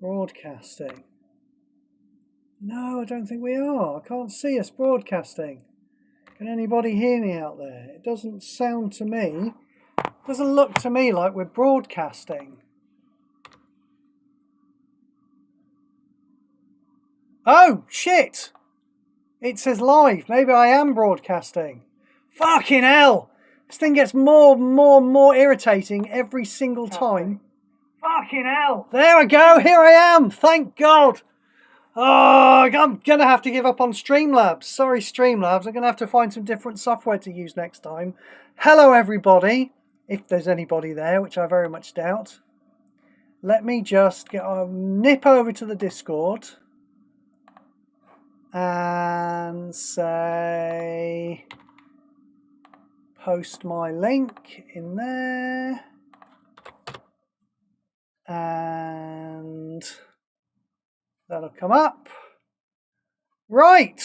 Broadcasting. No, I don't think we are. I can't see us broadcasting. Can anybody hear me out there? It doesn't sound to me. It doesn't look to me like we're broadcasting. Oh, shit! It says live. Maybe I am broadcasting. Fucking hell! This thing gets more irritating every single time. Fucking hell! There I go. Here I am. Thank God. Oh, I'm going to have to give up on Streamlabs. Sorry, Streamlabs. I'm going to have to find some different software to use next time. Hello, everybody. If there's anybody there, which I very much doubt. Let me just nip over to the Discord and say, post my link in there. And that'll come up. Right.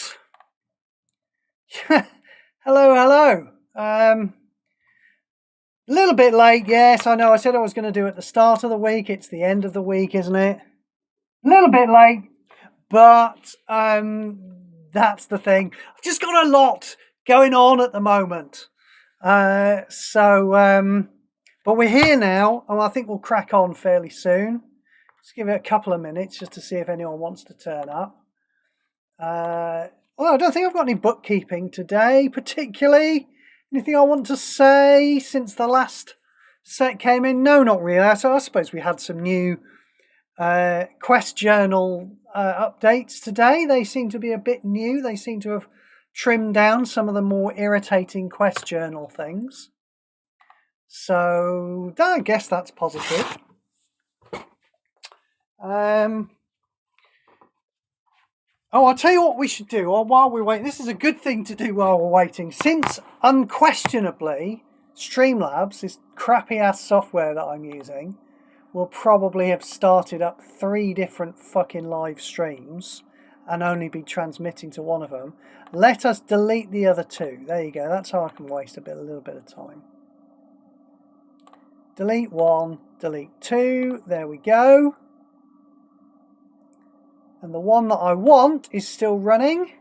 Hello. A little bit late, yes, I know. I said I was going to do it at the start of the week. It's the end of the week, isn't it? A little bit late, but that's the thing. I've just got a lot going on at the moment. But we're here now, and I think we'll crack on fairly soon. Just give it a couple of minutes just to see if anyone wants to turn up. Well, I don't think I've got any bookkeeping today, particularly. Anything I want to say since the last set came in? No, not really. So I suppose we had some new Quest Journal updates today. They seem to be a bit new. They seem to have trimmed down some of the more irritating Quest Journal things. So I guess that's positive. Oh, I'll tell you what we should do while we're waiting. This is a good thing to do while we're waiting, since unquestionably Streamlabs, this crappy ass software that I'm using, will probably have started up 3 different fucking live streams and only be transmitting to one of them. Let us delete the other 2. There you go. That's how I can waste a little bit of time. Delete 1, delete 2. There we go. And the one that I want is still running.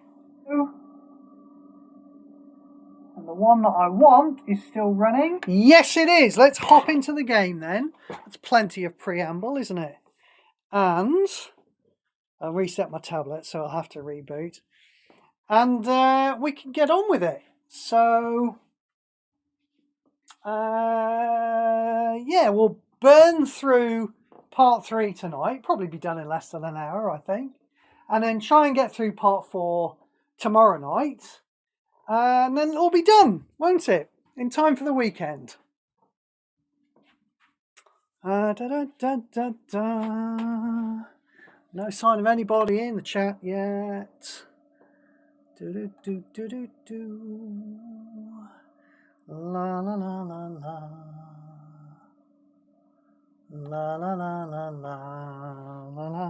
And the one that I want is still running. Yes, it is. Let's hop into the game then. That's plenty of preamble, isn't it? And I'll reset my tablet, so I'll have to reboot. And we can get on with it. So, yeah, we'll burn through part 3 tonight. Probably be done in less than an hour, I think. And then try and get through part 4 tomorrow night. And then it'll be done, won't it? In time for the weekend. No sign of anybody in the chat yet. La la la la la. La la la la la la la.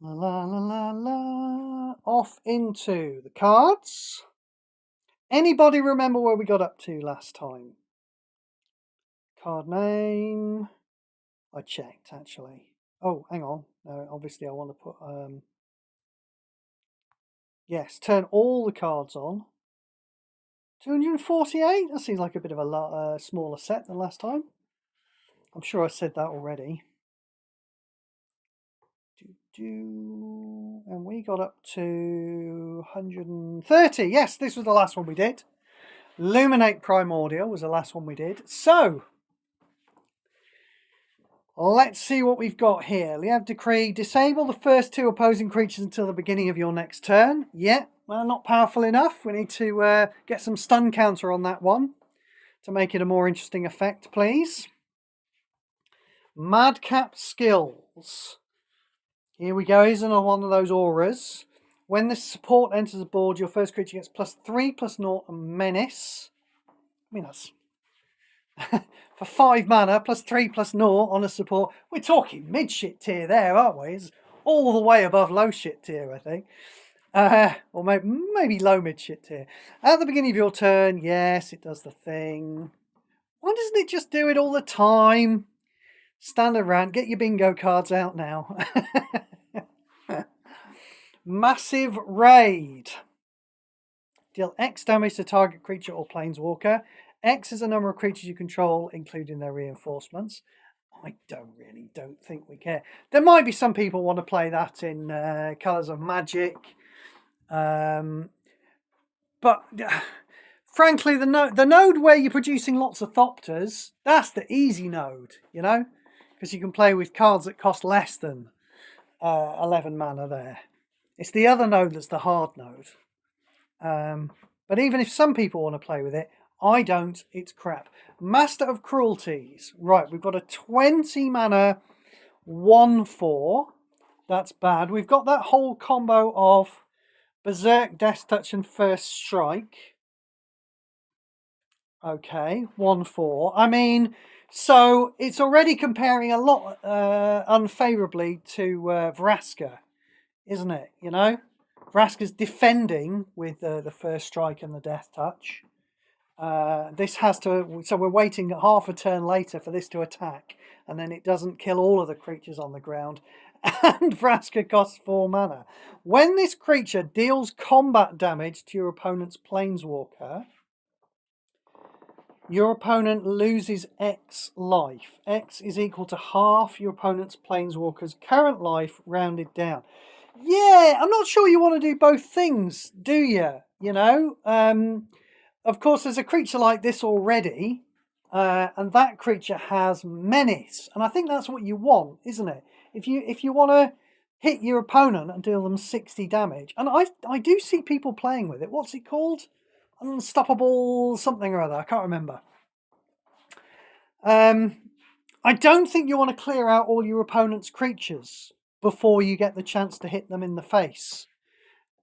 La la la la. Off into the cards. Anybody remember where we got up to last time? Card name. I checked actually. Oh, hang on. No, obviously I want to put yes, turn all the cards on. 248? That seems like a bit of a smaller set than last time. I'm sure I said that already. And we got up to 130. Yes, this was the last one we did. Luminate Primordial was the last one we did. So, let's see what we've got here. Liev Decree, disable the first 2 opposing creatures until the beginning of your next turn. Yeah, well, not powerful enough. We need to get some stun counter on that one to make it a more interesting effect, please. Madcap Skills. Here we go. Here's another one of those auras. When this support enters the board, your first creature gets +3/+0 and menace. I mean, that's for 5 mana, +3/+0 on a support. We're talking mid-shit tier there, aren't we? It's all the way above low-shit tier, I think. Or maybe low mid-shit tier. At the beginning of your turn, yes, it does the thing. Why doesn't it just do it all the time? Standard rant. Get your bingo cards out now. Massive Raid. Deal X damage to target creature or planeswalker. X is the number of creatures you control, including their reinforcements. I don't think we care. There might be some people want to play that in Colours of Magic. But frankly, the node where you're producing lots of Thopters, that's the easy node, you know? Because you can play with cards that cost less than 11 mana there. It's the other node that's the hard node. But even if some people want to play with it, I don't. It's crap. Master of Cruelties. Right, we've got a 20 mana 1/4. That's bad. We've got that whole combo of Berserk, Death Touch, and First Strike. Okay, 1/4. I mean, so it's already comparing a lot unfavorably to Vraska, isn't it? You know, Vraska's defending with the First Strike and the Death Touch. This has to, so we're waiting half a turn later for this to attack, and then it doesn't kill all of the creatures on the ground. And Vraska costs 4 mana. When this creature deals combat damage to your opponent's planeswalker, your opponent loses X life. X is equal to half your opponent's planeswalker's current life rounded down. Yeah, I'm not sure you want to do both things, do you? You know, of course, there's a creature like this already, and that creature has Menace, and I think that's what you want, isn't it? If you want to hit your opponent and deal them 60 damage, and I do see people playing with it. What's it called? Unstoppable something or other. I can't remember. I don't think you want to clear out all your opponent's creatures before you get the chance to hit them in the face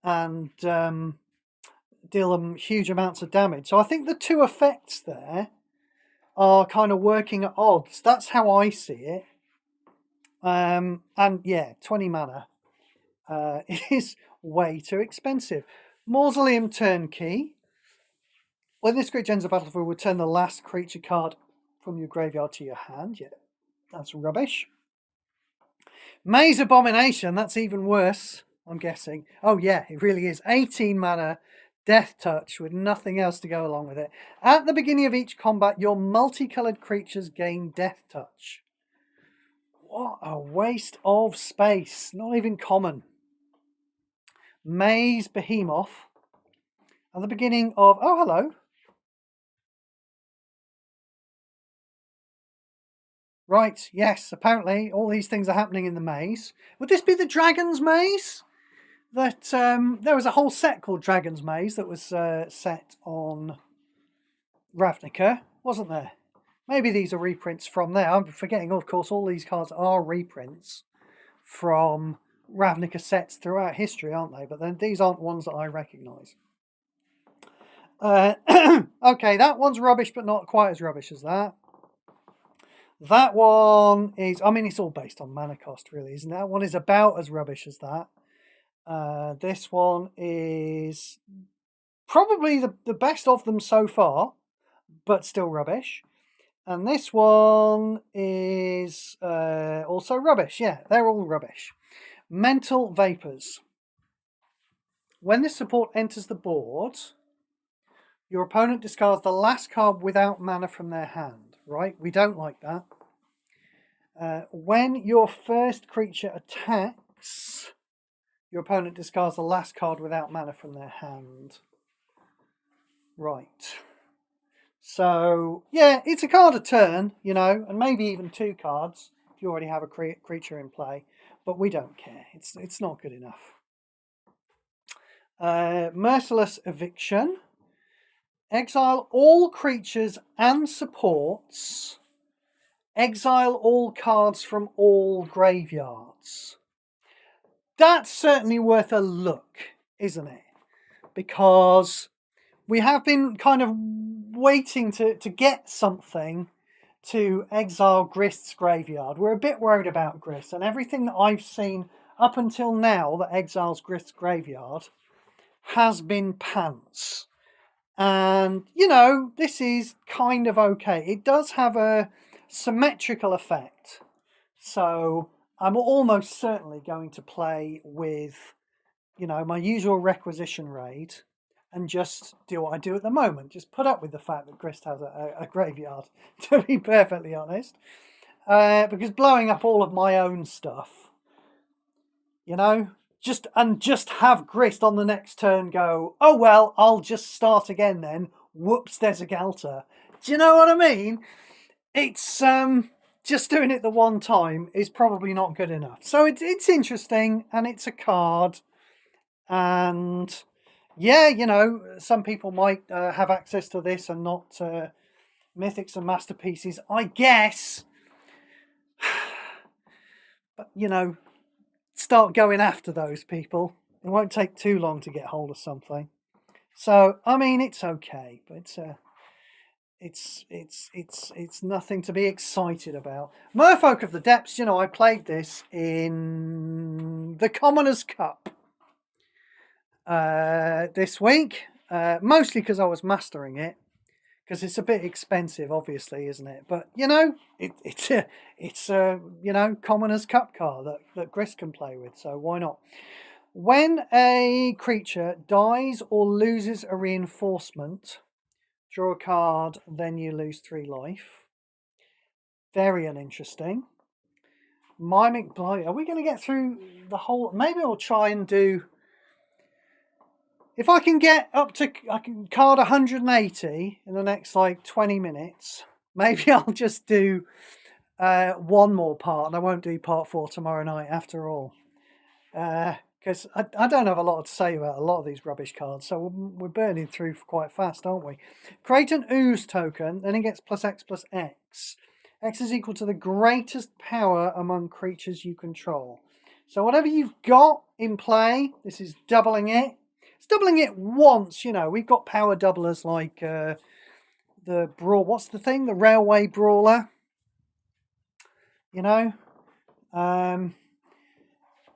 and deal them huge amounts of damage. So I think the two effects there are kind of working at odds. That's how I see it. And yeah, 20 mana is way too expensive. Mausoleum Turnkey. When this creature ends the battlefield, return the last creature card from your graveyard to your hand. Yeah, that's rubbish. Maze Abomination, that's even worse, I'm guessing. Oh yeah, it really is. 18 mana, Death Touch with nothing else to go along with it. At the beginning of each combat, your multicolored creatures gain Death Touch. What a waste of space. Not even common. Maze Behemoth. At the beginning of... Oh, hello. Right, yes, apparently all these things are happening in the maze. Would this be the Dragon's Maze? That there was a whole set called Dragon's Maze that was set on Ravnica, wasn't there? Maybe these are reprints from there. I'm forgetting, of course, all these cards are reprints from Ravnica sets throughout history, aren't they? But then these aren't ones that I recognise. Okay, that one's rubbish, but not quite as rubbish as that. That one is, I mean, it's all based on mana cost, really, isn't it? That one is about as rubbish as that. This one is probably the best of them so far, but still rubbish. And this one is also rubbish. Yeah, they're all rubbish. Mental Vapors. When this support enters the board, your opponent discards the last card without mana from their hand. Right? We don't like that. When your first creature attacks, your opponent discards the last card without mana from their hand. Right. So, yeah, it's a card a turn, you know, and maybe even 2 cards if you already have a creature in play. But we don't care. It's not good enough. Merciless Eviction. Exile all creatures and supports. Exile all cards from all graveyards. That's certainly worth a look, isn't it? Because we have been kind of waiting to get something to exile Grist's graveyard. We're a bit worried about Grist, and everything that I've seen up until now that exiles Grist's graveyard has been pants. And, you know, this is kind of okay. It does have a symmetrical effect So I'm almost certainly going to play with, my usual requisition raid and just do what I do at the moment. Just put up with the fact that Grist has a graveyard, to be perfectly honest. Because blowing up all of my own stuff, just have Grist on the next turn go, oh, well, I'll just start again then. Whoops, there's a Galter. Do you know what I mean? It's just doing it the one time is probably not good enough. So it's interesting, and it's a card. And yeah, some people might have access to this and not Mythics and Masterpieces, I guess. But, start going after those people. It won't take too long to get hold of something. So, I mean, it's okay, but it's nothing to be excited about. Merfolk of the Depths, I played this in the Commoners' Cup this week, mostly because I was mastering it, because it's a bit expensive, obviously, isn't it? But it's a Commoners' Cup card that Grist can play with, so why not? When a creature dies or loses a reinforcement, draw a card, then you lose 3 life. Very uninteresting. Mimic Blight. Are we going to get through the whole? Maybe I'll try and do. If I can get up to, I can card 180 in the next 20 minutes. Maybe I'll just do one more part, and I won't do part 4 tomorrow night after all. Because I don't have a lot to say about a lot of these rubbish cards, so we're burning through quite fast, aren't we? Create an ooze token, then it gets +X+X. X is equal to the greatest power among creatures you control. So whatever you've got in play, this is doubling it. It's doubling it once, We've got power doublers like the brawl. What's the thing? The railway brawler.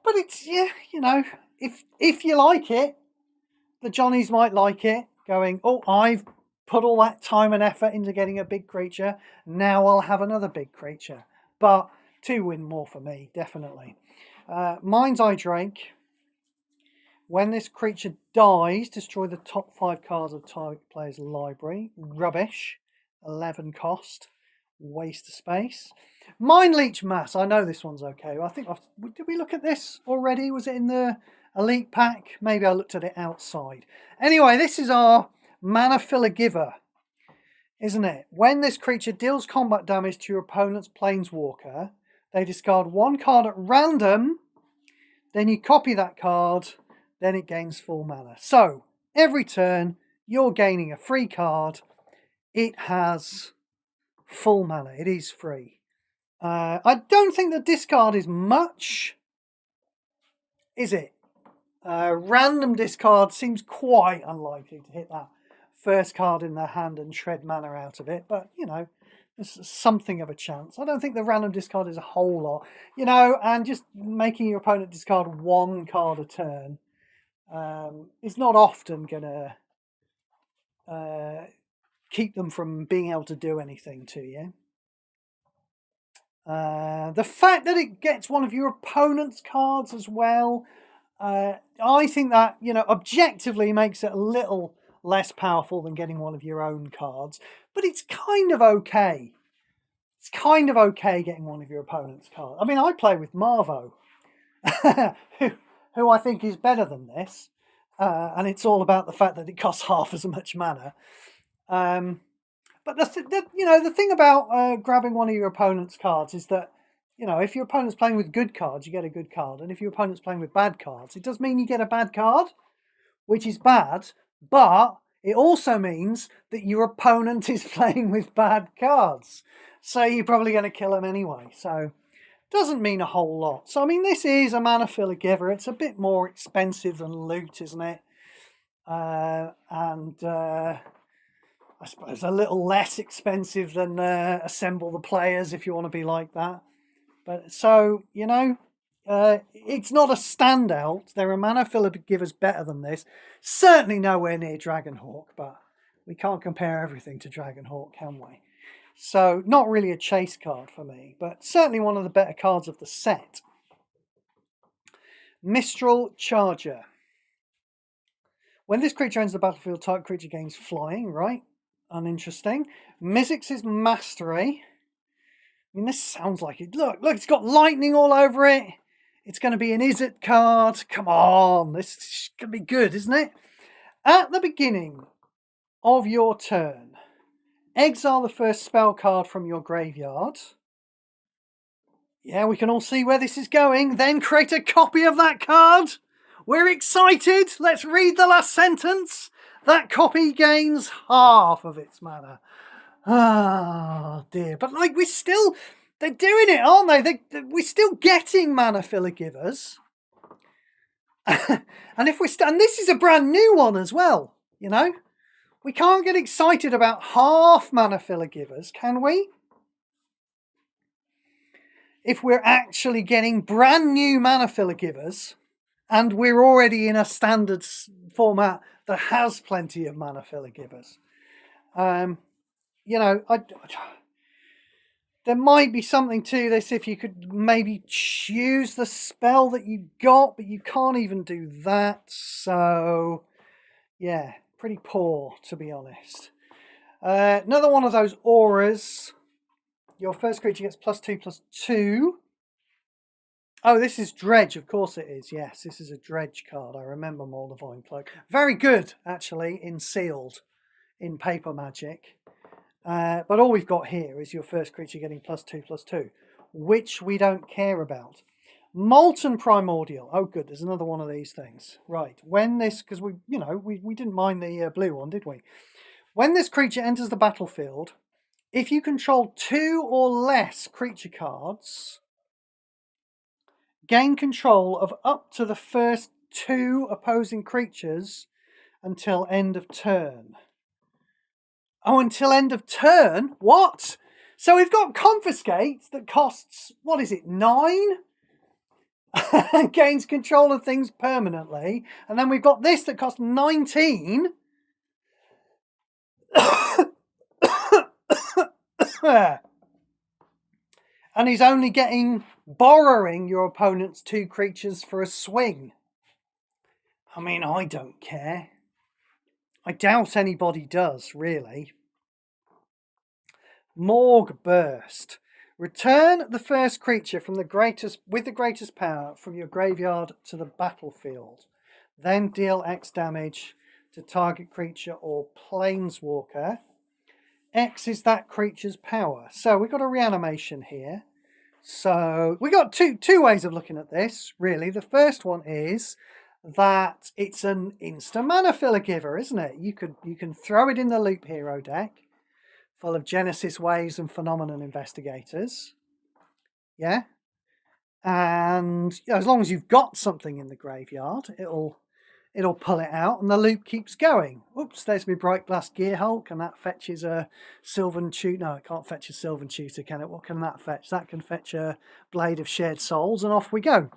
But it's, if you like it, the Johnnies might like it, going, oh, I've put all that time and effort into getting a big creature, now I'll have another big creature. But 2 win more for me, definitely. Mind's Eye Drake. When this creature dies, destroy the top 5 cards of target player's library. Rubbish. 11 cost. Waste of space. Mind Leech Mass. I know this one's okay. I think did we look at this already? Was it in the Elite Pack? Maybe I looked at it outside. Anyway, this is our Mana Filler Giver, isn't it? When this creature deals combat damage to your opponent's Planeswalker, they discard 1 card at random, then you copy that card, then it gains full mana. So, every turn, you're gaining a free card. It has full mana. It is free. I don't think the discard is much, is it? Random discard seems quite unlikely to hit that first card in their hand and shred mana out of it, but there's something of a chance. I don't think the random discard is a whole lot, and just making your opponent discard 1 card a turn is not often gonna keep them from being able to do anything to you. The fact that it gets one of your opponent's cards as well, I think that, objectively makes it a little less powerful than getting one of your own cards. But it's kind of okay. It's kind of okay getting one of your opponent's cards. I mean, I play with Marvo, who I think is better than this. And it's all about the fact that it costs half as much mana. But the thing about grabbing one of your opponent's cards is that, if your opponent's playing with good cards, you get a good card. And if your opponent's playing with bad cards, it does mean you get a bad card, which is bad. But it also means that your opponent is playing with bad cards. So you're probably going to kill them anyway. So doesn't mean a whole lot. So, I mean, this is a Mana Filler Giver. It's a bit more expensive than loot, isn't it? I suppose a little less expensive than Assemble the Players, if you want to be like that. But so, it's not a standout. There are Mana Filler Givers better than this. Certainly nowhere near Dragonhawk, but we can't compare everything to Dragonhawk, can we? So not really a chase card for me, but certainly one of the better cards of the set. Mistral Charger. When this creature enters the battlefield, target creature gains flying, right? Uninteresting. Mizzix's Mastery. I mean, this sounds like it. Look, it's got lightning all over it. It's going to be an Is It card. Come on, this is going to be good, isn't it? At the beginning of your turn, exile the first spell card from your graveyard. Yeah, we can all see where this is going. Then create a copy of that card. We're excited. Let's read the last sentence. That copy gains half of its mana. Ah, dear. But like, they're doing it, aren't they? We're still getting mana filler givers. And and this is a brand new one as well, you know? We can't get excited about half mana filler givers, can we? If we're actually getting brand new mana filler givers, and we're already in a standard format that has plenty of mana filler givers. You know, there might be something to this if you could maybe choose the spell that you got, but you can't even do that. So, yeah, pretty poor, to be honest. Another one of those auras. Your first creature gets +2/+2. Oh, this is Dredge. Of course it is. Yes, this is a Dredge card. I remember Moldavine Cloak. Very good, actually, in Sealed, in Paper Magic. But all we've got here is your first creature getting +2/+2, which we don't care about. Molten Primordial. Oh, good. There's another one of these things. Right. When this, because we didn't mind the blue one, did we? When this creature enters the battlefield, if you control 2 or less creature cards, gain control of up to the first 2 opposing creatures until end of turn. Oh, until end of turn? What? So we've got Confiscate that costs, what is it, 9? Gains control of things permanently. And then we've got this that costs 19. And he's only borrowing your opponent's 2 creatures for a swing. I mean, I don't care. I doubt anybody does, really. Morgue Burst. Return the first creature with the greatest power from your graveyard to the battlefield. Then deal X damage to target creature or planeswalker. X is that creature's power. So we've got a reanimation here. So we got two ways of looking at this, really. The first one is that it's an instant mana filler giver, isn't it? You can throw it in the Loop Hero deck, full of Genesis Waves and Phenomenon Investigators. Yeah? And as long as you've got something in the graveyard, it'll pull it out and the loop keeps going. Oops, there's my Bright Blast Gearhulk, and that fetches a Sylvan Tutor. No, it can't fetch a Sylvan Tutor, can it? What can that fetch? That can fetch a Blade of Shared Souls, and off we go.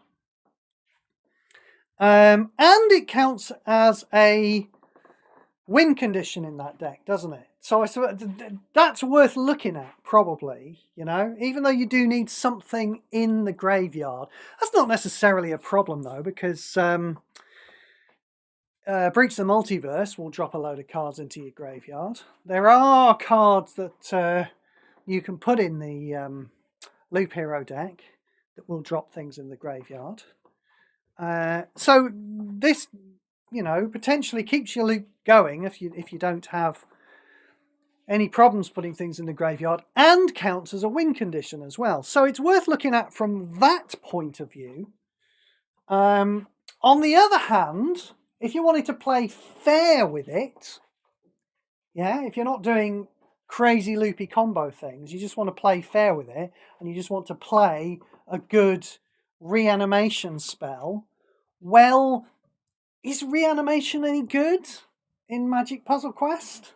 And it counts as a win condition in that deck, doesn't it? So that's worth looking at, probably, you know, even though you do need something in the graveyard. That's not necessarily a problem, though, because Breach the Multiverse will drop a load of cards into your graveyard. There are cards that you can put in the Loop Hero deck that will drop things in the graveyard. So this, you know, potentially keeps your loop going if you don't have any problems putting things in the graveyard, and counts as a win condition as well. So it's worth looking at from that point of view. On the other hand, if you wanted to play fair with it, yeah, if you're not doing crazy loopy combo things, you just want to play fair with it, and you just want to play a good reanimation spell, well, is reanimation any good in Magic Puzzle Quest?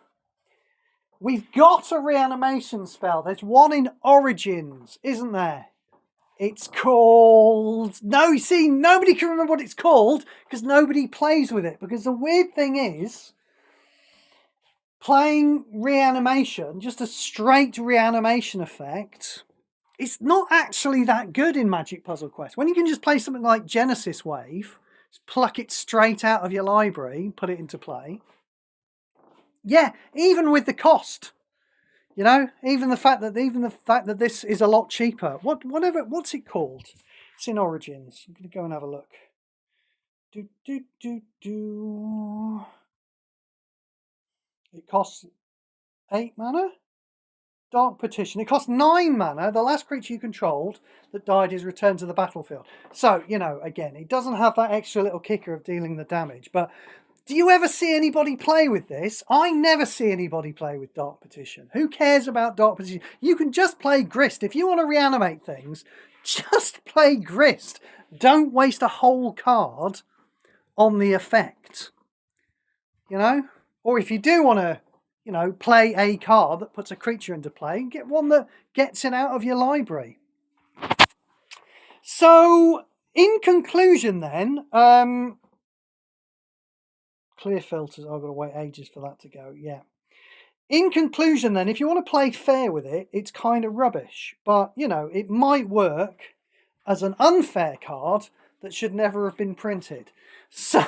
We've got a reanimation spell. There's one in Origins, isn't there? It's called... No, you see, nobody can remember what it's called because nobody plays with it. Because the weird thing is, playing reanimation, just a straight reanimation effect, it's not actually that good in Magic Puzzle Quest. When you can just play something like Genesis Wave, just pluck it straight out of your library, put it into play. Yeah, even with the cost, you know, even the fact that this is a lot cheaper. What's it called? It's in Origins. I'm gonna go and have a look. It costs 8 mana. Dark Petition. It costs 9 mana. The last creature you controlled that died is returned to the battlefield. So, you know, again, it doesn't have that extra little kicker of dealing the damage. But do you ever see anybody play with this? I never see anybody play with Dark Petition. Who cares about Dark Petition? You can just play Grist. If you want to reanimate things, just play Grist. Don't waste a whole card on the effect. You know? Or if you do want to, you know, play a card that puts a creature into play, get one that gets it out of your library. So, in conclusion then, clear filters, I've got to wait ages for that to go, yeah. In conclusion then, if you want to play fair with it, it's kind of rubbish. But, you know, it might work as an unfair card that should never have been printed. So,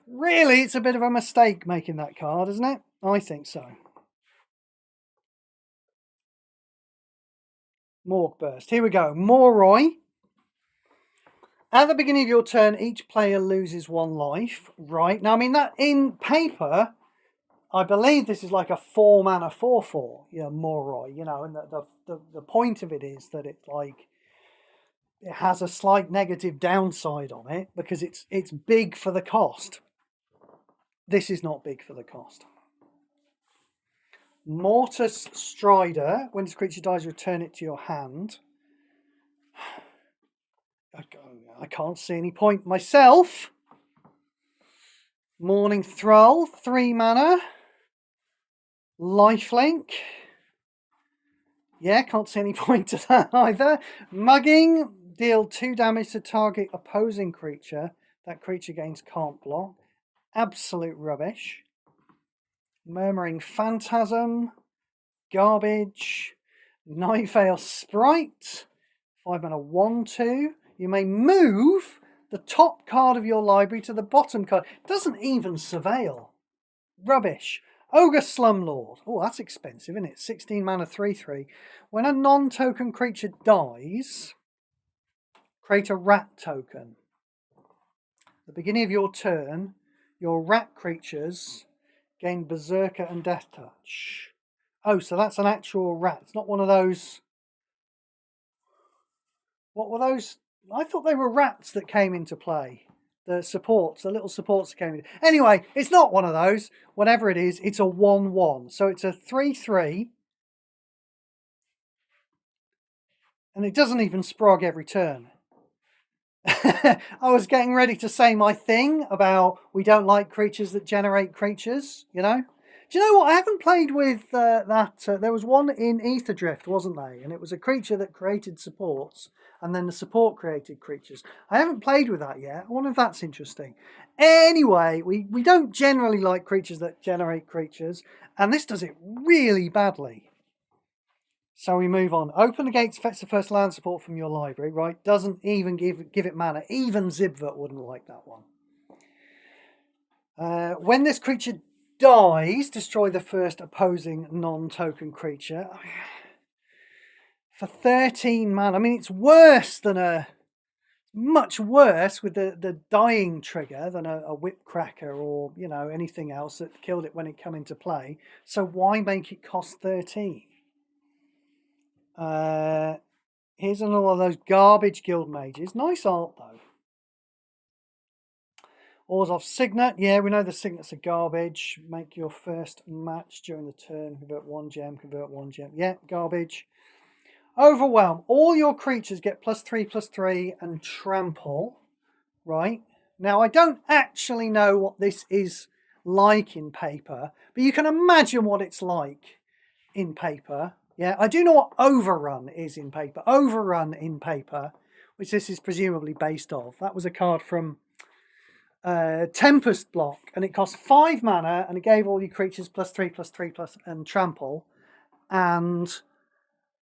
really, it's a bit of a mistake making that card, isn't it? I think so. Morg Burst. Here we go. Moroi. At the beginning of your turn, each player loses 1 life. Right. Now, I mean, that in paper, I believe this is like a 4 mana 4/4. You know, Moroi. You know, and the point of it is that it's like it has a slight negative downside on it because it's big for the cost. This is not big for the cost. Mortis Strider. When this creature dies, return it to your hand. I can't see any point myself. Morning Thrall. 3 mana. Lifelink. Yeah, can't see any point to that either. Mugging. Deal 2 damage to target opposing creature. That creature gains can't block. Absolute rubbish. Murmuring Phantasm. Garbage. Night Vale Sprite. 5 mana 1/2. You may move the top card of your library to the bottom card. Doesn't even surveil. Rubbish. Ogre Slumlord. Oh, that's expensive, isn't it? 16 mana 3/3. When a non-token creature dies, create a rat token. At the beginning of your turn, your rat creatures gain Berserker and Death Touch. Oh, so that's an actual rat. It's not one of those... What were those? I thought they were rats that came into play. The supports, the little supports that came in. Anyway, it's not one of those. Whatever it is, it's a 1/1. So it's a 3/3. And it doesn't even sprog every turn. I was getting ready to say my thing about we don't like creatures that generate creatures, you know? Do you know what? I haven't played with that. There was one in Ether Drift, wasn't there? And it was a creature that created supports, and then the support created creatures. I haven't played with that yet. I wonder if that's interesting. Anyway, we don't generally like creatures that generate creatures, and this does it really badly. So we move on. Open the gates, fetch the first land support from your library, right? Doesn't even give it mana. Even Zibvert wouldn't like that one. When this creature dies, destroy the first opposing non-token creature. For 13 mana. I mean, it's worse than much worse with the dying trigger than a whip cracker or, you know, anything else that killed it when it came into play. So why make it cost 13? Here's another one of those garbage guild mages. Nice art though. Orzhov Signet. Yeah, we know the signets are garbage. Make your first match during the turn. Convert 1 gem, convert 1 gem. Yeah, garbage. Overwhelm. All your creatures get +3/+3 and trample. Right? Now, I don't actually know what this is like in paper, but you can imagine what it's like in paper. Yeah, I do know what Overrun is in paper. Overrun in paper, which this is presumably based off. That was a card from Tempest block, and it cost 5 mana, and it gave all your creatures +3/+3/+, and trample, and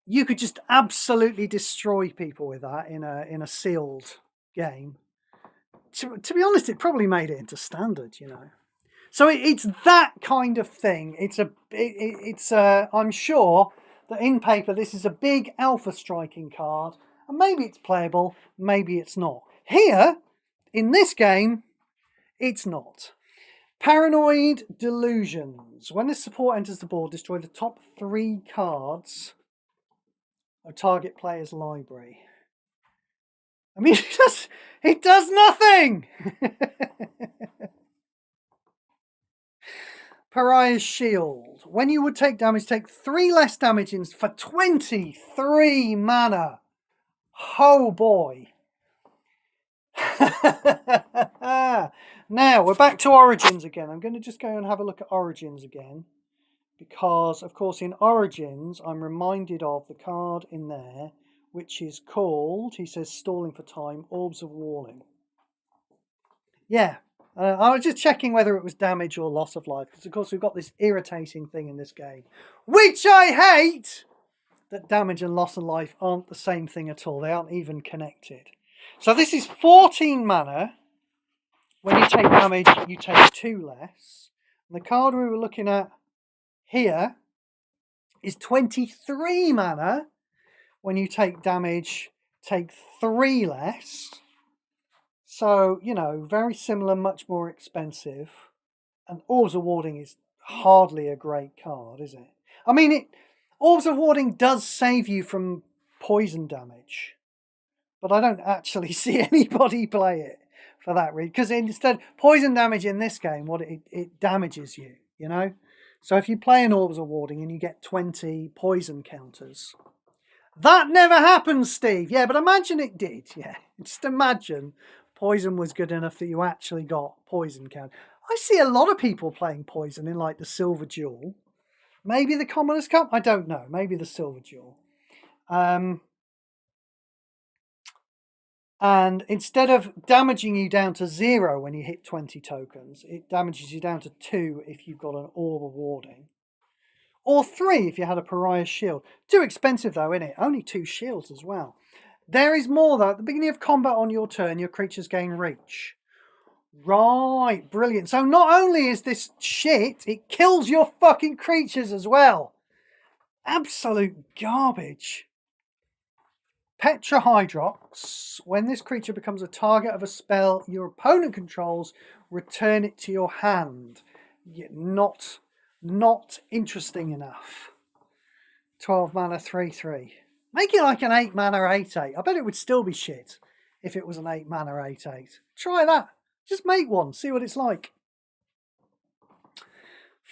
you could just absolutely destroy people with that in a sealed game. To be honest, it probably made it into standard, you know. So it's that kind of thing. I'm sure that in paper this is a big alpha striking card, and maybe it's playable, maybe it's not. Here, in this game, it's not. Paranoid Delusions. When this support enters the board, destroy the top 3 cards of target player's library. I mean, it does nothing! Pariah's Shield. When you would take damage, take 3 less damage for 23 mana. Oh boy. Now, we're back to Origins again. I'm going to just go and have a look at Origins again. Because, of course, in Origins, I'm reminded of the card in there, which is called, he says, Stalling for Time, Orbs of Warning. Yeah. I was just checking whether it was damage or loss of life, because of course we've got this irritating thing in this game, which I hate, that damage and loss of life aren't the same thing at all. They aren't even connected. So this is 14 mana. When you take damage, you take 2 less. And the card we were looking at here is 23 mana. When you take damage, take 3 less. So, you know, very similar, much more expensive. And Orbs of Warding is hardly a great card, is it? I mean, Orbs of Warding does save you from poison damage. But I don't actually see anybody play it for that reason. Because instead, poison damage in this game, it damages you, you know? So if you play an Orbs of Warding and you get 20 poison counters... That never happened, Steve. Yeah, but imagine it did. Yeah, just imagine poison was good enough that you actually got poison count. I see a lot of people playing poison in like the Silver Jewel. Maybe the Commoners' Cup? I don't know. Maybe the Silver Jewel. And instead of damaging you down to 0 when you hit 20 tokens, it damages you down to 2 if you've got an Orb of Warding. Or 3 if you had a Pariah's Shield. Too expensive though, isn't it? Only 2 shields as well. There is more though. At the beginning of combat on your turn, your creatures gain reach. Right, brilliant. So not only is this shit, it kills your fucking creatures as well. Absolute garbage. Petrahydrox. When this creature becomes a target of a spell your opponent controls, return it to your hand. Not interesting enough. 12 mana, 3/3. Make it like an 8 mana, 8/8. I bet it would still be shit if it was an 8 mana, 8/8. Try that. Just make one. See what it's like.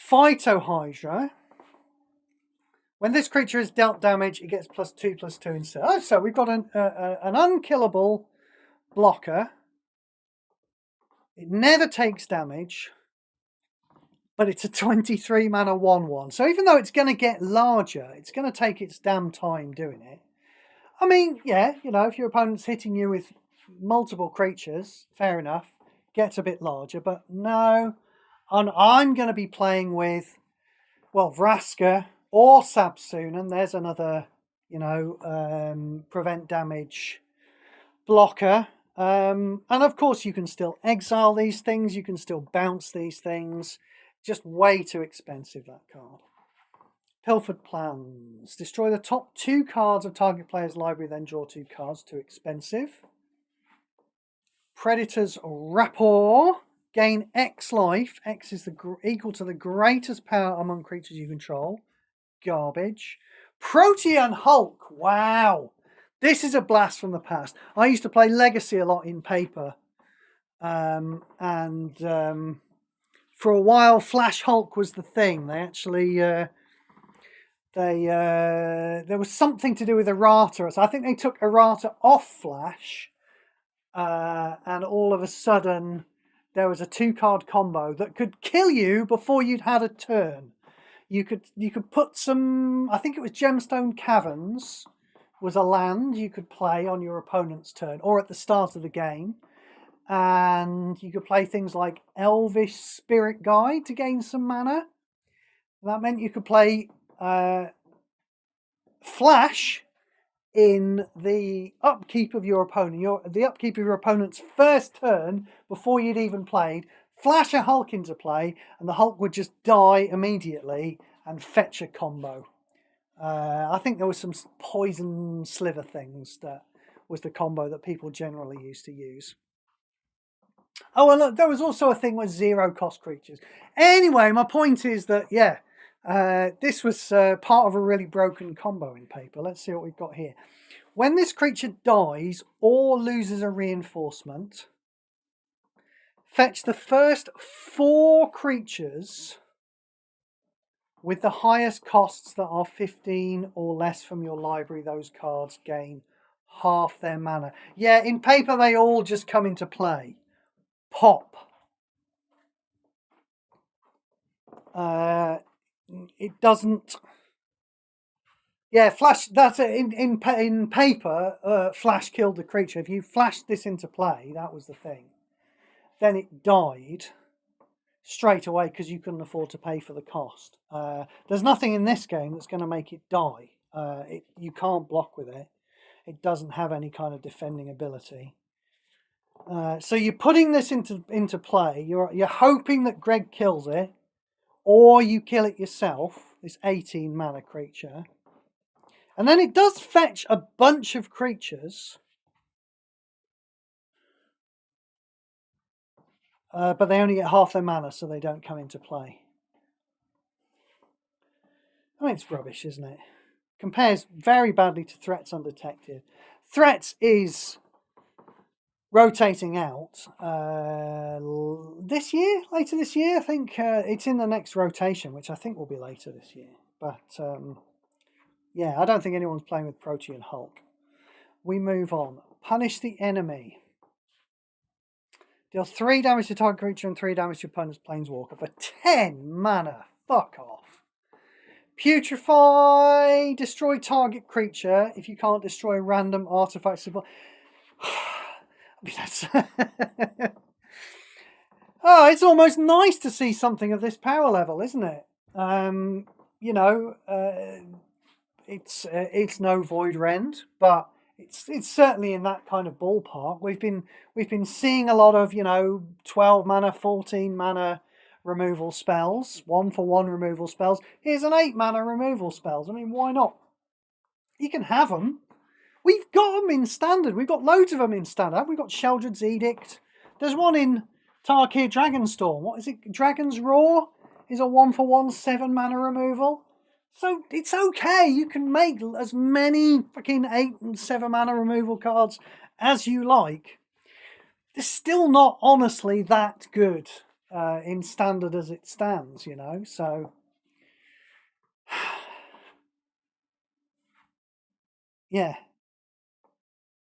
Phytohydra. When this creature is dealt damage, it gets +2/+2 instead. Oh, so we've got an unkillable blocker. It never takes damage. But it's a 23 mana 1/1. So even though it's going to get larger, it's going to take its damn time doing it. I mean, yeah, you know, if your opponent's hitting you with multiple creatures, fair enough. Gets a bit larger, but no. I'm going to be playing with, well, Vraska or Sabsoon, and there's another, you know, prevent damage blocker. And of course you can still exile these things, you can still bounce these things. Just way too expensive, that card. Pilfered Plans. Destroy the top 2 cards of target player's library, then draw 2 cards. Too expensive. Predator's Rapport. Gain X life. X is equal to the greatest power among creatures you control. Garbage. Protean Hulk. Wow. This is a blast from the past. I used to play Legacy a lot in paper. For a while, Flash Hulk was the thing. They actually, there was something to do with errata. So I think they took errata off Flash, and all of a sudden, there was a 2-card combo that could kill you before you'd had a turn. You could put some, I think it was Gemstone Caverns, was a land you could play on your opponent's turn or at the start of the game. And you could play things like Elvish Spirit Guide to gain some mana. That meant you could play Flash in the upkeep of your opponent, the upkeep of your opponent's first turn before you'd even played. Flash a Hulk into play, and the Hulk would just die immediately and fetch a combo. I think there was some poison sliver things that was the combo that people generally used to use. Oh, and look, there was also a thing with 0 cost creatures. Anyway, my point is that, yeah, this was part of a really broken combo in paper. Let's see what we've got here. When this creature dies or loses a reinforcement, fetch the first 4 creatures with the highest costs that are 15 or less from your library. Those cards gain half their mana. Yeah, in paper they all just come into play. Pop. It doesn't. Yeah, Flash. That's it. In paper, Flash killed the creature. If you flashed this into play, that was the thing. Then it died straight away because you couldn't afford to pay for the cost. There's nothing in this game that's going to make it die. You can't block with it. It doesn't have any kind of defending ability. So you're putting this into play. You're hoping that Greg kills it, or you kill it yourself. This 18 mana creature, and then it does fetch a bunch of creatures, but they only get half their mana, so they don't come into play. I mean, it's rubbish, isn't it? Compares very badly to Threats Undetected. Threats is rotating out later this year. I think it's in the next rotation, which I think will be later this year. But yeah, I don't think anyone's playing with Protean Hulk. We move on. Punish the enemy. Deal 3 damage to target creature and 3 damage to opponent's planeswalker for 10 mana. Fuck off. Putrefy. Destroy target creature if you can't destroy random artifacts. I mean, that's oh, it's almost nice to see something of this power level, isn't it? You know, it's no Void Rend, but it's certainly in that kind of ballpark. We've been seeing a lot of 12 mana, 14 mana removal spells, 1-for-1 removal spells. Here's an 8 mana removal spells. I mean, why not? You can have them. We've got them in standard. We've got loads of them in standard. We've got Sheldred's Edict. There's one in Tarkir Dragonstorm. What is it? Dragon's Roar is a 1-for-1 7 mana removal. So it's okay. You can make as many fucking 8 and 7 mana removal cards as you like. They're still not honestly that good in standard as it stands, so yeah.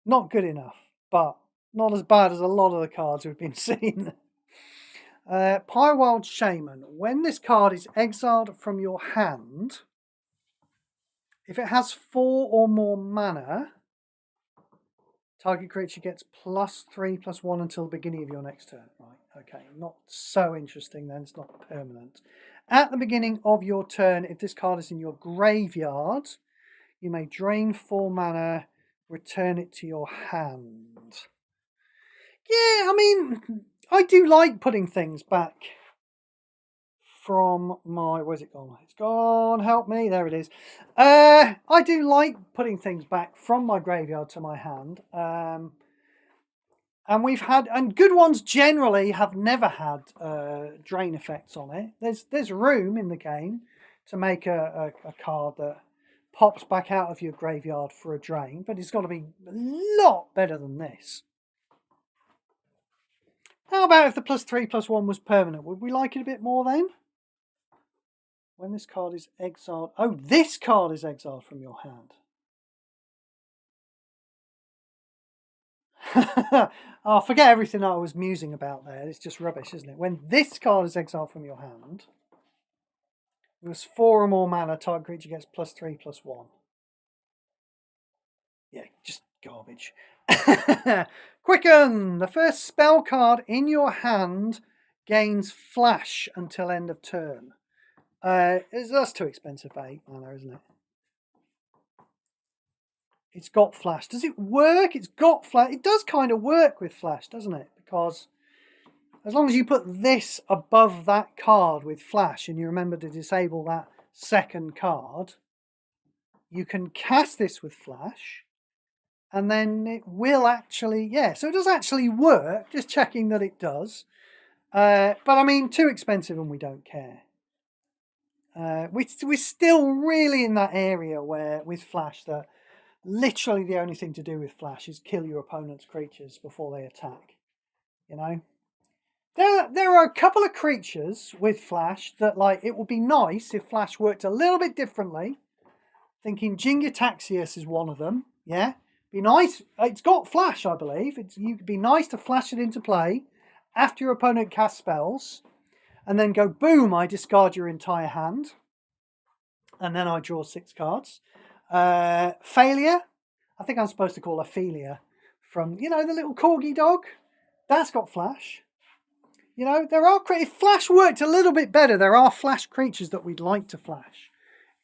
Not good enough, but not as bad as a lot of the cards we've been seeing. Pyrewild Shaman. When this card is exiled from your hand, if it has 4 or more mana, target creature gets +3/+1 until the beginning of your next turn. Right, okay, not so interesting then, it's not permanent. At the beginning of your turn, if this card is in your graveyard, you may drain 4 mana, return it to your hand. Yeah, I mean, I do like putting things back from my... Where's it gone? It's gone. Help me. There it is. I do like putting things back from my graveyard to my hand. And we've had... And good ones generally have never had drain effects on it. There's room in the game to make a card that pops back out of your graveyard for a drain, but it's got to be a lot better than this. How about if the +3/+1 was permanent? Would we like it a bit more then? When this card is exiled... Oh, this card is exiled from your hand. Oh, forget everything I was musing about there. It's just rubbish, isn't it? When this card is exiled from your hand, it was 4 or more mana, target creature gets +3/+1. Yeah, just garbage. Quicken! The first spell card in your hand gains flash until end of turn. That's too expensive for 8 mana, isn't it? It's got flash. Does it work? It's got flash. It does kind of work with flash, doesn't it? Because as long as you put this above that card with flash and you remember to disable that second card, you can cast this with flash and then it will actually, yeah, so it does actually work, just checking that it does. But I mean, too expensive and we don't care. We're still really in that area where, with flash, that literally the only thing to do with flash is kill your opponent's creatures before they attack. You know? There are a couple of creatures with flash that, like, it would be nice if flash worked a little bit differently. Thinking Jingataxius is one of them, yeah? Be nice. It's got flash, I believe. You'd be nice to flash it into play after your opponent casts spells, and then go, boom, I discard your entire hand. And then I draw 6 cards. Failure. I think I'm supposed to call Ophelia from, you know, the little corgi dog. That's got flash. You know, if flash worked a little bit better, there are flash creatures that we'd like to flash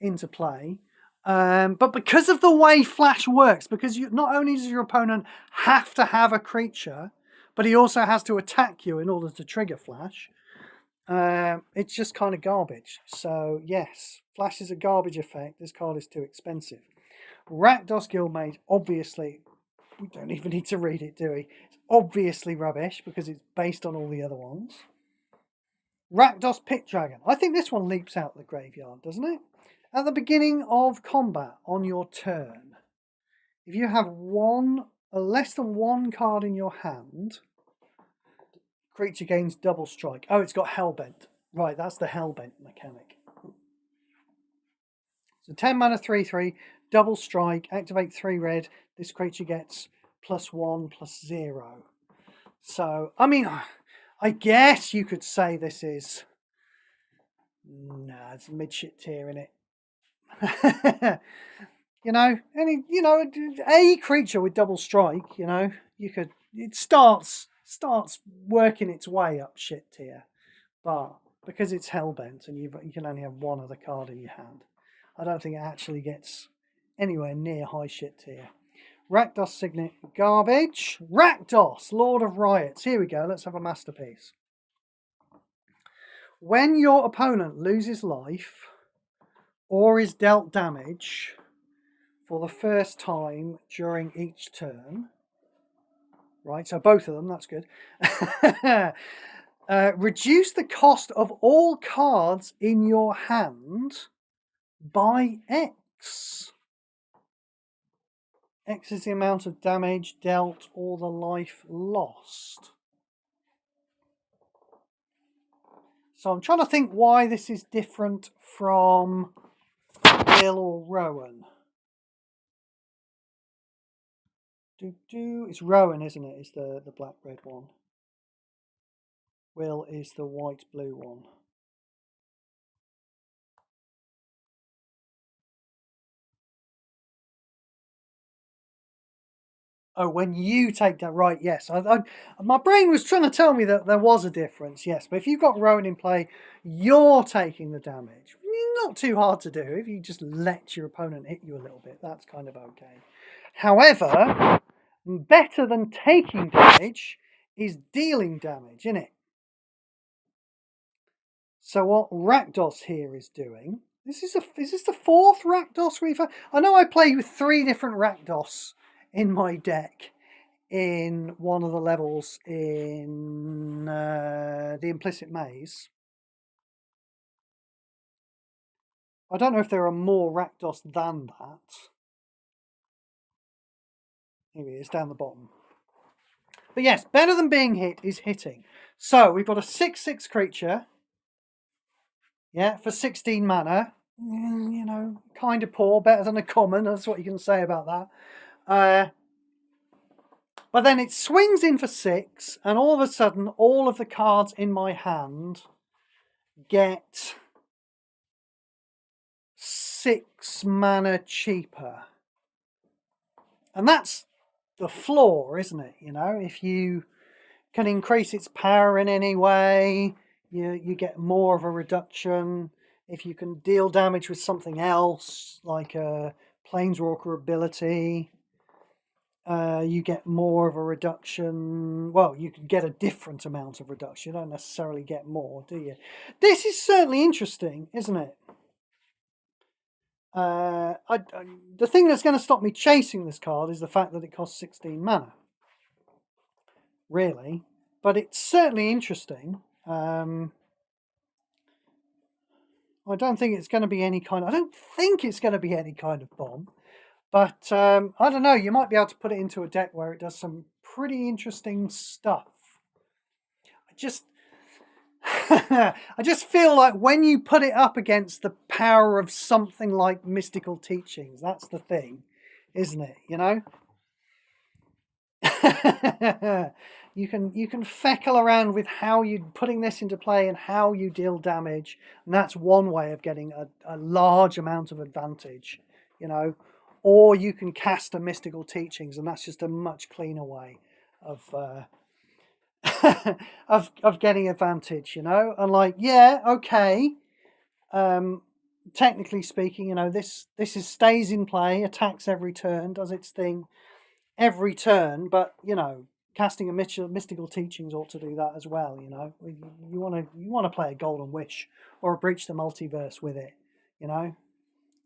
into play. But because of the way flash works, because not only does your opponent have to have a creature, but he also has to attack you in order to trigger flash, it's just kind of garbage. So yes, flash is a garbage effect. This card is too expensive. Rakdos Guildmage, obviously, we don't even need to read it, do we? It's obviously rubbish because it's based on all the other ones. Rakdos Pit Dragon. I think this one leaps out the graveyard, doesn't it? At the beginning of combat on your turn, if you have less than one card in your hand, creature gains double strike. Oh, it's got Hellbent. Right, that's the Hellbent mechanic. So 10 mana, 3/3, double strike, activate 3 red. This creature gets +1/+0. So, I mean, I guess you could say this is... Nah, it's mid-shit tier, innit? You know, a creature with double strike, you know, it starts working its way up shit tier, but because it's Hellbent and you can only have one other card in your hand, I don't think it actually gets anywhere near high shit tier. Rakdos Signet, garbage. Rakdos, Lord of Riots. Here we go, let's have a masterpiece. When your opponent loses life or is dealt damage for the first time during each turn, right, so both of them, that's good. Reduce the cost of all cards in your hand by X. X is the amount of damage dealt or the life lost. So I'm trying to think why this is different from Bill or Rowan. It's Rowan, isn't it? It's the black-red one. Will is the white-blue one. Oh, when you take that, right, yes. My brain was trying to tell me that there was a difference, yes. But if you've got Rowan in play, you're taking the damage. Not too hard to do. If you just let your opponent hit you a little bit, that's kind of okay. However, better than taking damage is dealing damage, isn't it? So what Rakdos here is doing... Is this the 4th Rakdos we've had? I know I play with 3 different Rakdos in my deck in one of the levels in the Implicit Maze. I don't know if there are more Rakdos than that. Here it is, down the bottom. But yes, better than being hit is hitting. So we've got a 6/6 creature. Yeah, for 16 mana. You know, kind of poor, better than a common. That's what you can say about that. But then it swings in for 6, and all of a sudden, all of the cards in my hand get 6 mana cheaper. And that's the flaw, isn't it? You know, if you can increase its power in any way, you get more of a reduction. If you can deal damage with something else, like a Planeswalker ability, you get more of a reduction. Well, you can get a different amount of reduction. You don't necessarily get more, do you? This is certainly interesting, isn't it? The thing that's going to stop me chasing this card is the fact that it costs 16 mana. Really. But it's certainly interesting. I don't think it's going to be any kind of... I don't think it's going to be any kind of bomb. But I don't know. You might be able to put it into a deck where it does some pretty interesting stuff. I just feel like when you put it up against the power of something like Mystical Teachings, that's the thing, isn't it? You know? you can feckle around with how you're putting this into play and how you deal damage, and that's one way of getting a large amount of advantage, you know. Or you can cast a Mystical Teachings, and that's just a much cleaner way of of getting advantage, you know. And like, yeah, okay, technically speaking, you know, this stays in play, attacks every turn, does its thing every turn, but you know, casting a Mystical Teachings ought to do that as well. You know, you want to play a Golden Wish or a Breach the Multiverse with it, you know,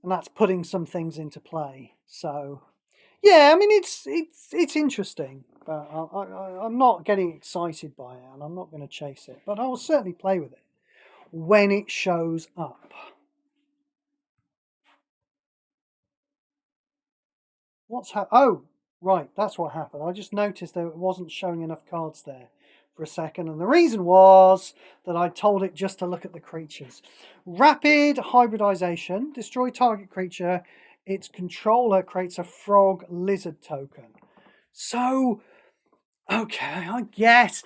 and that's putting some things into play. So yeah, I mean, it's interesting, but I'm not getting excited by it, and I'm not going to chase it, but I will certainly play with it when it shows up. What's oh, right, that's what happened. I just noticed that it wasn't showing enough cards there for a second, and the reason was that I told it just to look at the creatures. Rapid hybridization, destroy target creature. Its controller creates a frog lizard token. So, okay, I guess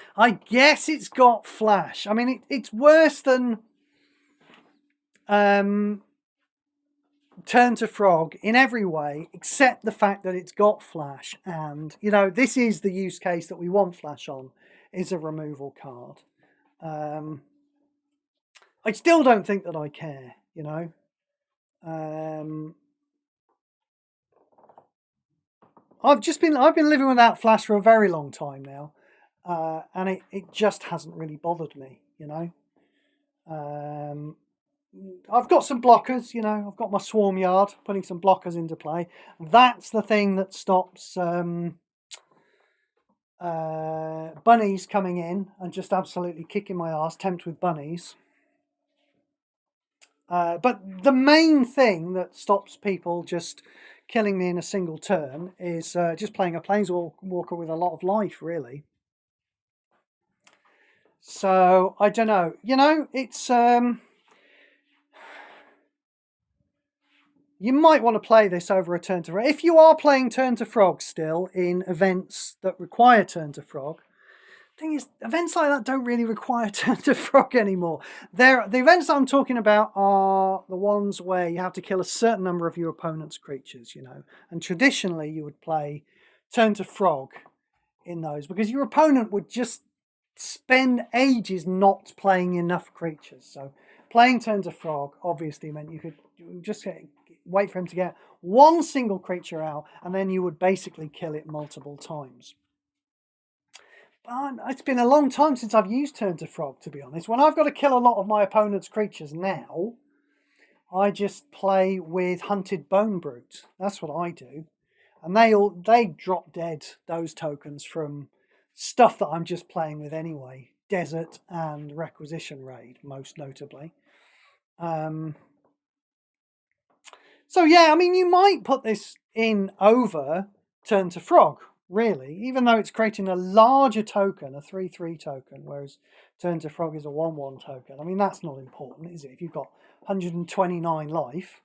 it's got flash. I mean, it's worse than Turn to Frog in every way, except the fact that it's got flash. And, you know, this is the use case that we want flash on, is a removal card. I still don't think that I care, you know. I've been living without flash for a very long time now, and it just hasn't really bothered me, you know. I've got some blockers, you know. I've got my Swarm Yard, putting some blockers into play. That's the thing that stops bunnies coming in and just absolutely kicking my ass, tempt with bunnies. But the main thing that stops people just killing me in a single turn is just playing a Planeswalker with a lot of life, really. So, I don't know. You know, it's... you might want to play this over a Turn to Frog. If you are playing Turn to Frog still in events that require Turn to Frog, the thing is, events like that don't really require Turn to Frog anymore. The events I'm talking about are the ones where you have to kill a certain number of your opponent's creatures, you know. And traditionally, you would play Turn to Frog in those because your opponent would just spend ages not playing enough creatures. So playing Turn to Frog obviously meant you could just wait for him to get one single creature out, and then you would basically kill it multiple times. But it's been a long time since I've used Turn to Frog, to be honest. When I've got to kill a lot of my opponent's creatures now, I just play with Hunted Bone Brute. That's what I do. And they drop dead, those tokens, from stuff that I'm just playing with anyway. Desert and Requisition Raid, most notably. So yeah, I mean, you might put this in over Turn to Frog, really, even though it's creating a larger token, a 3/3 token, whereas Turn to Frog is a 1/1 token. I mean, that's not important, is it? If you've got 129 life,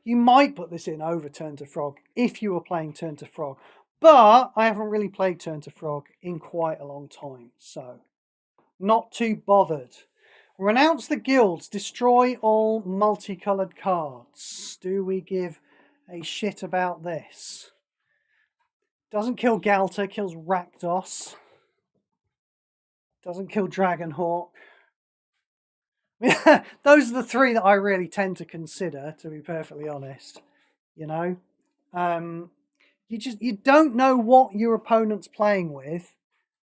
you might put this in over Turn to Frog if you were playing Turn to Frog. But I haven't really played Turn to Frog in quite a long time, so not too bothered. Renounce the guilds, destroy all multicolored cards. Do we give a shit about this? Doesn't kill Galta, kills Rakdos. Doesn't kill Dragonhawk. Those are the three that I really tend to consider, to be perfectly honest. You know, you don't know what your opponent's playing with,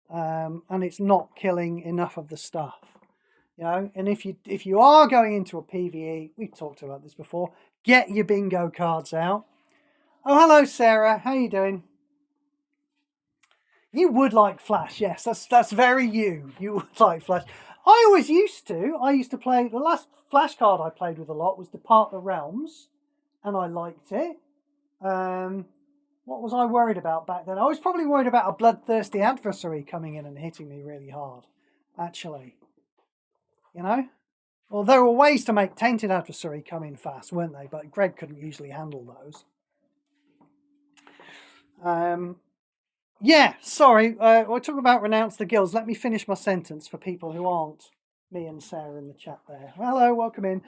and it's not killing enough of the stuff. You know, and if you are going into a PvE, we've talked about this before. Get your bingo cards out. Oh, hello, Sarah. How you doing? You would like Flash, yes. That's very you. You would like Flash. I always used to. I used to play, the last Flash card I played with a lot was Depart the Realms, and I liked it. What was I worried about back then? I was probably worried about a bloodthirsty adversary coming in and hitting me really hard, actually. You know? Well, there were ways to make Tainted Adversary come in fast, weren't they? But Greg couldn't usually handle those. Yeah, sorry. We're talking about Renounce the Guilds. Let me finish my sentence for people who aren't me and Sarah in the chat there. Hello, welcome in.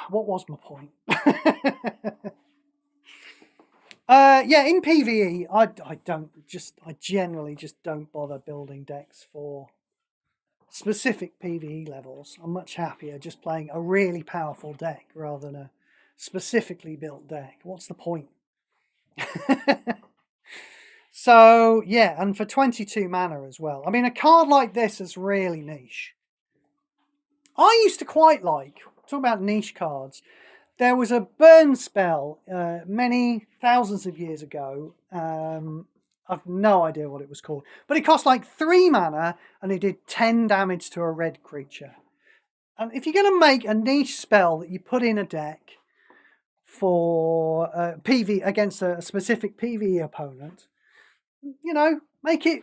What was my point? Yeah, in PvE, I generally just don't bother building decks for specific PvE levels. I'm much happier just playing a really powerful deck rather than a specifically built deck. What's the point? So yeah, and for 22 mana as well. I mean, a card like this is really niche. I used to quite like, talk about niche cards, there was a burn spell many thousands of years ago. I've no idea what it was called, but it cost like 3 mana and it did 10 damage to a red creature. And if you're going to make a niche spell that you put in a deck for PV against a specific PvE opponent, you know, make it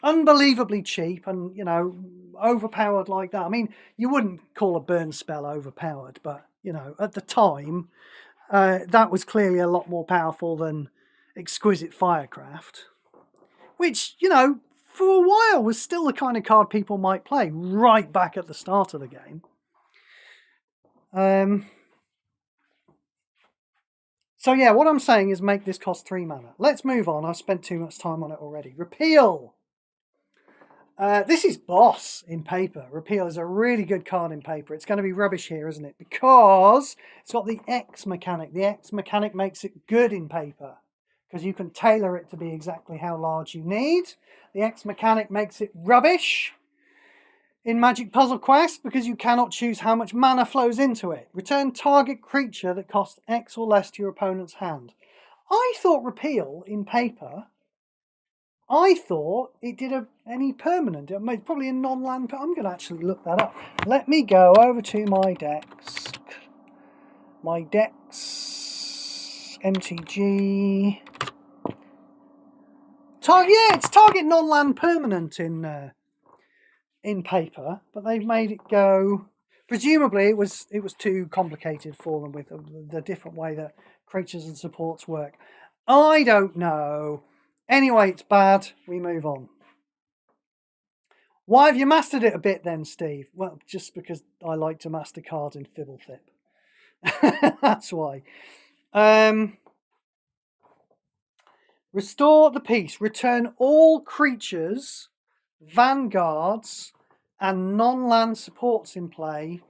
unbelievably cheap and, you know, overpowered like that. I mean, you wouldn't call a burn spell overpowered, but, you know, at the time, that was clearly a lot more powerful than Exquisite Firecraft, which, you know, for a while was still the kind of card people might play right back at the start of the game. So yeah, what I'm saying is make this cost 3 mana. Let's move on. I've spent too much time on it already. Repeal. This is boss in paper. Repeal is a really good card in paper. It's going to be rubbish here, isn't it? Because it's got the X mechanic. The X mechanic makes it good in paper because you can tailor it to be exactly how large you need. The X mechanic makes it rubbish in Magic Puzzle Quest because you cannot choose how much mana flows into it. Return target creature that costs X or less to your opponent's hand. I thought Repeal in paper, I thought it did any permanent. It made probably a non-land. I'm going to actually look that up. Let me go over to my decks. My decks, MTG. Yeah, it's target non-land permanent in paper, but they've made it go. Presumably, it was too complicated for them with the different way that creatures and supports work. I don't know. Anyway, it's bad. We move on. Why have you mastered it a bit then, Steve? Well, just because I like to master cards in Fibblethip. That's why. Restore the peace. Return all creatures, vanguards, and non-land supports in play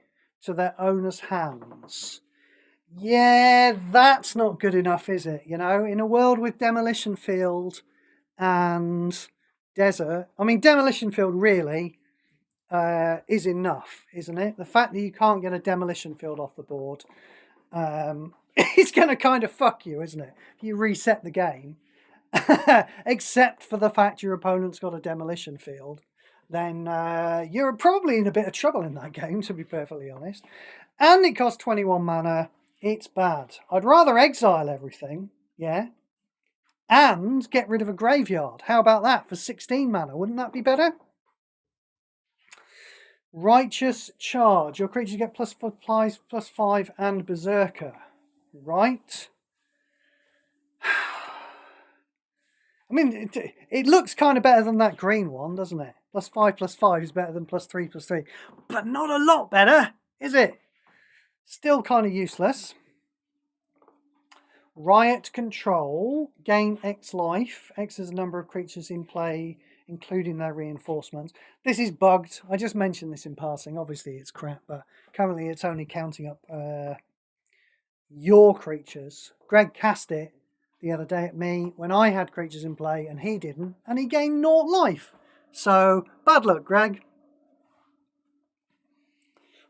to their owner's hands. Yeah, that's not good enough, is it? You know, in a world with Demolition Field and Desert, I mean, Demolition Field really is enough, isn't it? The fact that you can't get a Demolition Field off the board is going to kind of fuck you, isn't it? If you reset the game, except for the fact your opponent's got a Demolition Field, then you're probably in a bit of trouble in that game, to be perfectly honest. And it costs 21 mana. It's bad. I'd rather exile everything, yeah, and get rid of a graveyard. How about that for 16 mana? Wouldn't that be better? Righteous Charge. Your creatures get +5 and Berserker. Right. I mean, it looks kind of better than that green one, doesn't it? +5/+5 is better than +3/+3. But not a lot better, is it? Still kind of useless. Riot control, gain X life. X is the number of creatures in play, including their reinforcements. This is bugged. I just mentioned this in passing. Obviously it's crap, but currently it's only counting up your creatures. Greg cast it the other day at me when I had creatures in play and he didn't, and he gained 0 life. So, bad luck, Greg.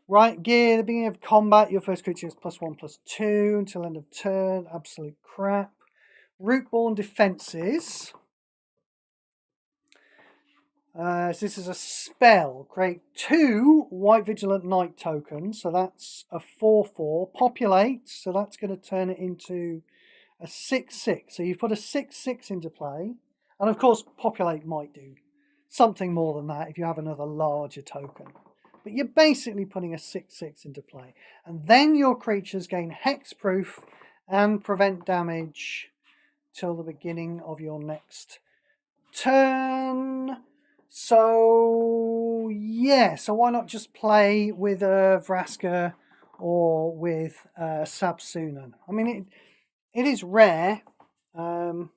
Right, gear, the beginning of combat, your first creature is +1/+2 until end of turn. Absolute crap. Rootborn defenses. So this is a spell. Create 2 White Vigilant Knight tokens. So that's a 4/4. Populate. So that's going to turn it into a 6/6. So you've put a 6/6 into play. And of course, populate might do something more than that if you have another larger token. But you're basically putting a 6/6 into play. And then your creatures gain hexproof and prevent damage till the beginning of your next turn. So, yeah. So why not just play with a Vraska or with Sabsunan? I mean, it is rare. You're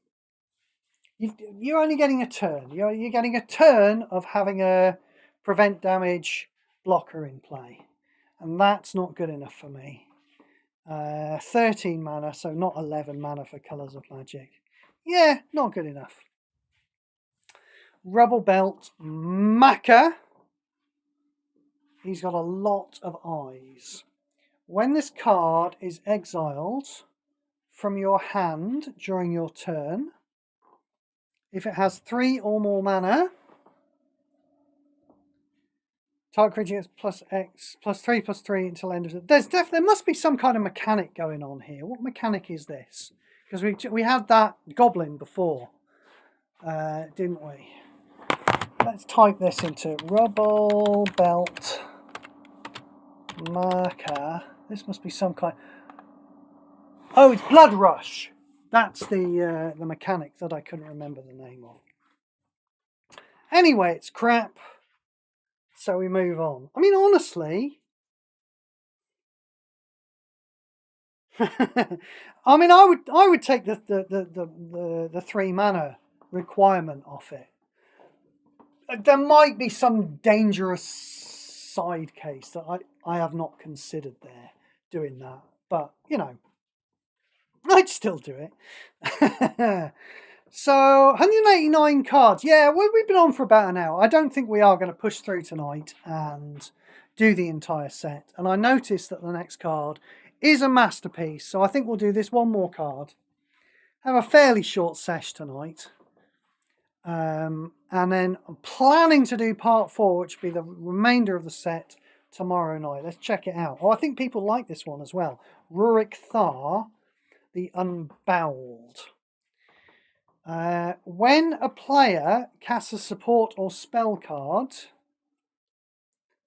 only getting a turn. You're getting a turn of having a prevent damage blocker in play, and that's not good enough for me. 13 mana, so not 11 mana for Colours of Magic. Yeah, not good enough. Rubble Belt Maka. He's got a lot of eyes. When this card is exiled from your hand during your turn, if it has 3 or more mana, target creature gets +X, +3/+3 until end of the... There must be some kind of mechanic going on here. What mechanic is this? Because we had that goblin before, didn't we? Let's type this into Rubble Belt Marker. This must be some kind... Oh, it's Blood Rush. That's the mechanic that I couldn't remember the name of. Anyway, it's crap. So we move on. I mean, honestly, I mean, I would take the 3 mana requirement off it. There might be some dangerous side case that I have not considered there doing that, but you know, I'd still do it. So 189 cards. Yeah, we've been on for about an hour. I don't think we are going to push through tonight and do the entire set. And I noticed that the next card is a masterpiece. So I think we'll do this one more card. Have a fairly short sesh tonight. And then I'm planning to do part 4, which will be the remainder of the set tomorrow night. Let's check it out. Oh, I think people like this one as well. Rurik Thar, the Unbowled. When a player casts a support or spell card,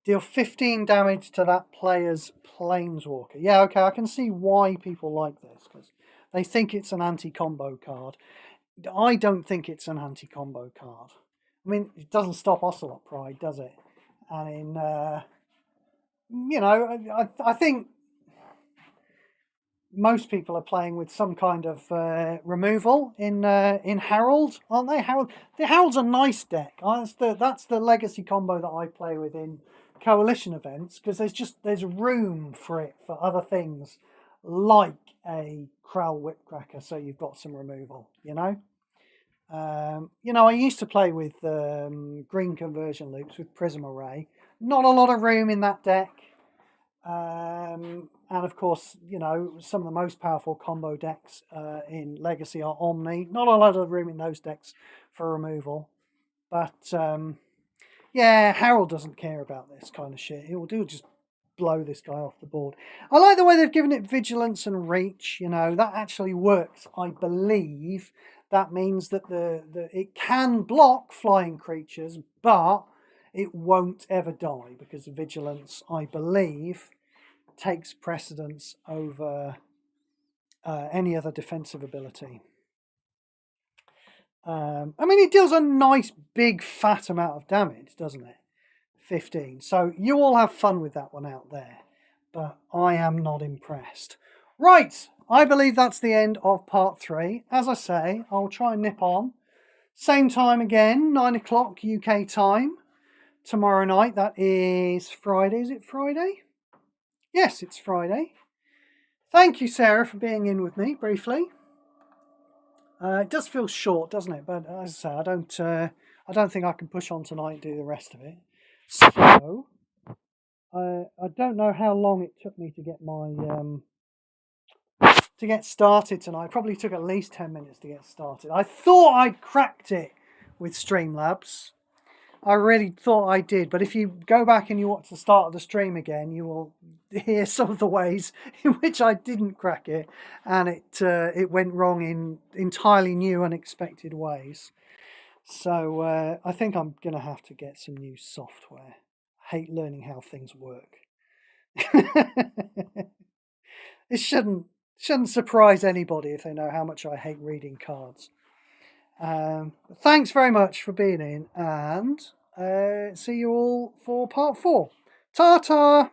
deal 15 damage to that player's Planeswalker. Yeah, okay, I can see why people like this, because they think it's an anti-combo card. I don't think it's an anti-combo card. I mean, it doesn't stop Ocelot Pride, does it? And you know, I think most people are playing with some kind of removal in Herald, aren't they? Herald's a nice deck. That's the legacy combo that I play with in coalition events, because there's room for it for other things like a Krell Whipcracker, so you've got some removal, you know. You know, I used to play with green conversion loops with Prism Array. Not a lot of room in that deck. And of course, you know, some of the most powerful combo decks in Legacy are Omni. Not a lot of room in those decks for removal. But yeah, Harold doesn't care about this kind of shit. He'll just blow this guy off the board. I like the way they've given it Vigilance and Reach. You know, that actually works, I believe. That means that it can block flying creatures, but it won't ever die, because Vigilance, I believe, takes precedence over any other defensive ability. I mean, it deals a nice big fat amount of damage, doesn't it? 15. So you all have fun with that one out there, but I am not impressed. Right, I believe that's the end of part 3. As I say, I'll try and nip on. Same time again, 9 o'clock UK time. Tomorrow night, that is Friday. Is it Friday? Yes, it's Friday. Thank you, Sarah, for being in with me briefly. It does feel short, doesn't it? But as I say, I don't think I can push on tonight and do the rest of it. So, I don't know how long it took me to get my to get started tonight. It probably took at least 10 minutes to get started. I thought I'd cracked it with Streamlabs. I really thought I did, but if you go back and you watch the start of the stream again, you will hear some of the ways in which I didn't crack it, and it went wrong in entirely new, unexpected ways. So I think I'm going to have to get some new software. I hate learning how things work. It shouldn't surprise anybody if they know how much I hate reading cards. Thanks very much for being in, and see you all for part 4. Ta-ta!